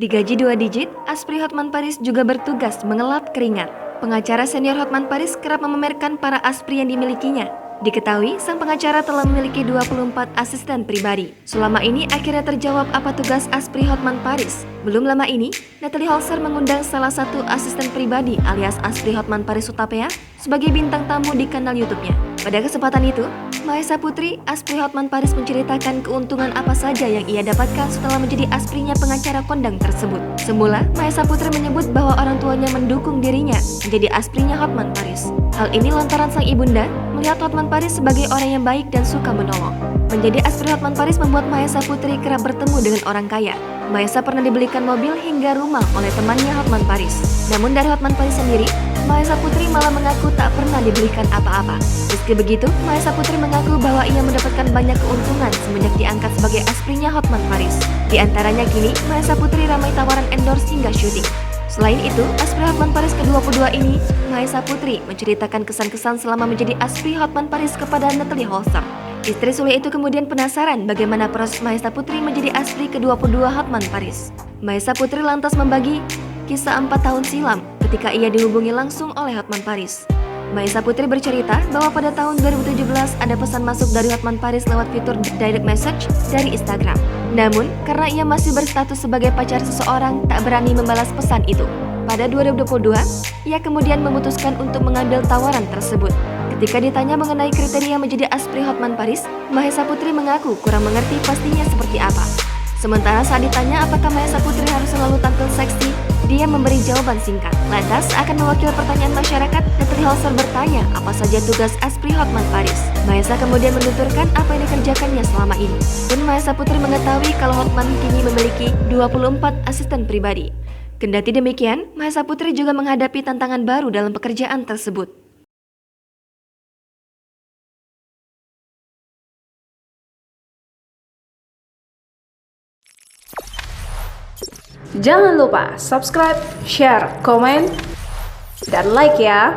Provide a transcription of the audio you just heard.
Digaji 2 digit, Aspri Hotman Paris juga bertugas mengelap keringat. Pengacara senior Hotman Paris kerap memamerkan para Aspri yang dimilikinya. Diketahui, sang pengacara telah memiliki 24 asisten pribadi. Selama ini akhirnya terjawab apa tugas Aspri Hotman Paris. Belum lama ini, Natalie Holzer mengundang salah satu asisten pribadi alias Aspri Hotman Paris Hutapea sebagai bintang tamu di kanal YouTube-nya. Pada kesempatan itu, Mahesa Putri, Aspri Hotman Paris menceritakan keuntungan apa saja yang ia dapatkan setelah menjadi asprinya pengacara kondang tersebut. Semula, Mahesa Putri menyebut bahwa orang tuanya mendukung dirinya menjadi asprinya Hotman Paris. Hal ini lantaran sang ibunda melihat Hotman Paris sebagai orang yang baik dan suka menolong. Menjadi Aspri Hotman Paris membuat Mahesa Putri kerap bertemu dengan orang kaya. Mahesa pernah dibelikan mobil hingga rumah oleh temannya Hotman Paris. Namun dari Hotman Paris sendiri, Mahesa Putri malah mengaku tak pernah dibelikan apa-apa. Meski begitu, Mahesa Putri mengaku bahwa ia mendapatkan banyak keuntungan semenjak diangkat sebagai asprinya Hotman Paris. Di antaranya kini, Mahesa Putri ramai tawaran endorse hingga syuting. Selain itu, Aspri Hotman Paris ke-22 ini, Mahesa Putri menceritakan kesan-kesan selama menjadi Aspri Hotman Paris kepada Natalie Holzer. Istri Sule itu kemudian penasaran bagaimana proses Mahesa Putri menjadi Aspri ke-22 Hotman Paris. Mahesa Putri lantas membagi kisah 4 tahun silam ketika ia dihubungi langsung oleh Hotman Paris. Mahesa Putri bercerita bahwa pada tahun 2017 ada pesan masuk dari Hotman Paris lewat fitur direct message dari Instagram. Namun, karena ia masih berstatus sebagai pacar seseorang, tak berani membalas pesan itu. Pada 2022, ia kemudian memutuskan untuk mengambil tawaran tersebut. Ketika ditanya mengenai kriteria menjadi Aspri Hotman Paris, Mahesa Putri mengaku kurang mengerti pastinya seperti apa. Sementara saat ditanya apakah Mahesa Putri harus selalu tampil seksi, dia memberi jawaban singkat. Lantas, akan mewakili pertanyaan masyarakat, Natalie Holzer bertanya apa saja tugas Aspri Hotman Paris. Mahesa kemudian menuturkan apa yang dikerjakannya selama ini. Dan Mahesa Putri mengetahui kalau Hotman kini memiliki 24 asisten pribadi. Kendati demikian, Mahesa Putri juga menghadapi tantangan baru dalam pekerjaan tersebut. Jangan lupa subscribe, share, komen, dan like ya.